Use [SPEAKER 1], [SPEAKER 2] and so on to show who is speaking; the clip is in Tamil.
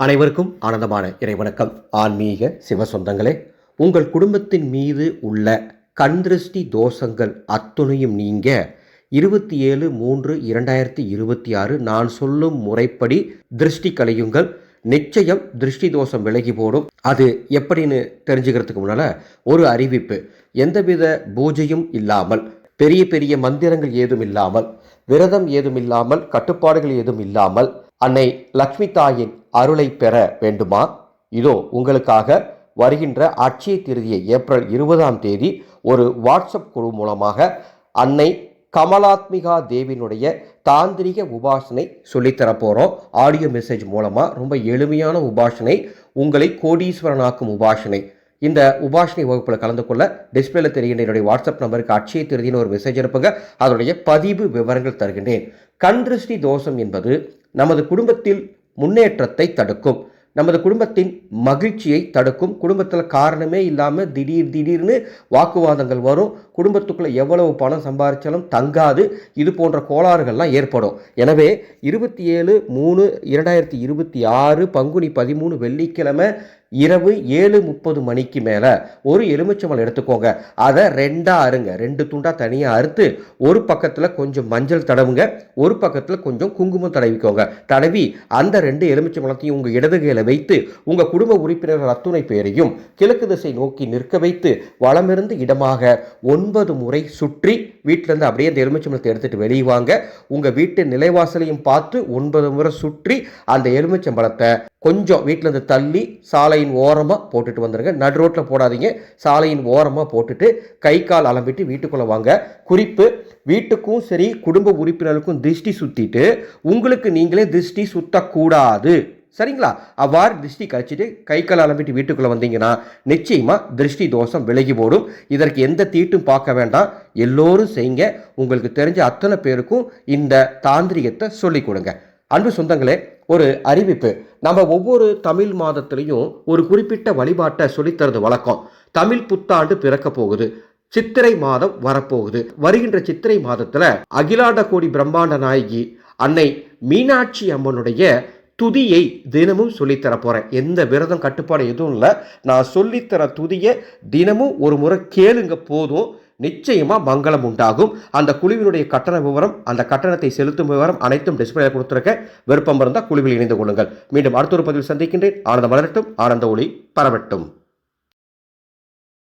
[SPEAKER 1] அனைவருக்கும் ஆனந்தமான இறைவணக்கம். ஆன்மீக சிவ சொந்தங்களே, உங்கள் குடும்பத்தின் மீது உள்ள கண் திருஷ்டி தோஷங்கள் அத்துணையும் நீங்க 27/3/2026 நான் சொல்லும் முறைப்படி திருஷ்டி கழியுங்கள். நிச்சயம் திருஷ்டி தோஷம் விலகி போடும். அது எப்படின்னு தெரிஞ்சுக்கிறதுக்கு முன்னால ஒரு அறிவிப்பு. எந்தவித பூஜையும் இல்லாமல், பெரிய பெரிய மந்திரங்கள் ஏதும் இல்லாமல், விரதம் ஏதும் இல்லாமல், கட்டுப்பாடுகள் ஏதும் இல்லாமல் அன்னை லக்ஷ்மி தாயின் அருளை பெற வேண்டுமா? இதோ உங்களுக்காக வருகின்ற அட்சய திருதியை ஏப்ரல் 20ஆம் தேதி ஒரு வாட்ஸ்அப் குழு மூலமாக அன்னை கமலாத்மிகா தேவியினுடைய தாந்திரிக உபாசனை சொல்லித்தரப்போகிறோம். ஆடியோ மெசேஜ் மூலமாக ரொம்ப எளிமையான உபாசனை, உங்களை கோடீஸ்வரனாக்கும் உபாசனை. இந்த உபாசனை வகுப்பில் கலந்து கொள்ள டிஸ்பிளேல தெரிகின்ற என்னுடைய வாட்ஸ்அப் நம்பருக்கு அட்சய திருதின்னு ஒரு மெசேஜ் அனுப்புங்க. அதனுடைய பதிவு விவரங்கள் தருகின்றேன். கண் திருஷ்டி தோஷம் என்பது நமது குடும்பத்தில் முன்னேற்றத்தை தடுக்கும், நமது குடும்பத்தின் மகிழ்ச்சியை தடுக்கும். குடும்பத்தில் காரணமே இல்லாமல் திடீர்னு வாக்குவாதங்கள் வரும். குடும்பத்துக்குள்ளே எவ்வளவு பணம் சம்பாதிச்சாலும் தங்காது. இது போன்ற கோளாறுகள்லாம் ஏற்படும். எனவே 27/3/2026 பங்குனி 13 வெள்ளிக்கிழமை இரவு 7:30 மணிக்கு மேலே ஒரு எலுமிச்சம்பழம் எடுத்துக்கோங்க. அதை ரெண்டாக அருங்க. 2 துண்டாக தனியாக அறுத்து ஒரு பக்கத்தில் கொஞ்சம் மஞ்சள் தடவுங்க, ஒரு பக்கத்தில் கொஞ்சம் குங்குமம் தடவிக்கோங்க. தடவி அந்த 2 எலுமிச்சம்பழத்தையும் உங்கள் இடது கையில் வைத்து உங்கள் குடும்ப உறுப்பினர்கள் அத்துணை பேரையும் கிழக்கு திசை நோக்கி நிற்க வைத்து வலமிருந்து இடமாக 9 முறை சுற்றி வீட்டிலேருந்து அப்படியே அந்த எலுமிச்சம்பழத்தை எடுத்துகிட்டு வெளியே வாங்க. உங்கள் வீட்டு நிலைவாசலையும் பார்த்து 9 முறை சுற்றி அந்த எலுமிச்சம்பழத்தை கொஞ்சம் வீட்டிலேருந்து தள்ளி சாலையின் ஓரமாக போட்டுட்டு வந்துடுங்க. நடு ரோட்டில் போடாதீங்க, சாலையின் ஓரமாக போட்டுட்டு கை கால் அலம்பிட்டு வீட்டுக்குள்ளே வாங்க. குறிப்பு, வீட்டுக்கும் சரி குடும்ப உறுப்பினருக்கும் திருஷ்டி சுற்றிட்டு உங்களுக்கு நீங்களே திருஷ்டி சுற்றக்கூடாது. சரிங்களா? அவ்வாறு திருஷ்டி கழிச்சிட்டு கை கால் அலம்பிட்டு வீட்டுக்குள்ளே வந்தீங்கன்னா நிச்சயமாக திருஷ்டி தோஷம் விலகி போடும். இதற்கு எந்த தீட்டும் பார்க்க வேண்டாம், எல்லோரும் செய்யுங்க. உங்களுக்கு தெரிஞ்ச அத்தனை பேருக்கும் இந்த தாந்திரிகத்தை சொல்லிக் கொடுங்க. அன்பு சொந்தங்களே, ஒரு அறிவிப்பு. நம்ம ஒவ்வொரு தமிழ் மாதத்திலையும் ஒரு குறிப்பிட்ட வழிபாட்டை சொல்லித்தரது வழக்கம். தமிழ் புத்தாண்டு பிறக்க போகுது, சித்திரை மாதம் வரப்போகுது. வருகின்ற சித்திரை மாதத்துல அகிலாண்ட கோடி பிரம்மாண்ட நாயகி அன்னை மீனாட்சி அம்மனுடைய துதியை தினமும் சொல்லித்தர போறேன். எந்த விரதம் கட்டுப்பாடு எதுவும் இல்லை. நான் சொல்லித்தர துதியை தினமும் ஒரு முறை கேளுங்க, போதும். நிச்சயமா மங்களம் உண்டாகும். அந்த குழுவினுடைய கட்டண விவரம், அந்த கட்டணத்தை செலுத்தும் விவரம் அனைத்தும் டிஸ்பிளே கொடுத்திருக்க. விருப்பம் இருந்தால் குழுவில் இணைந்து கொள்ளுங்கள். மீண்டும் அடுத்த ஒரு பதிவில் சந்திக்கின்றேன். ஆனந்த மலரட்டும், ஆனந்த ஒளி பரவட்டும்.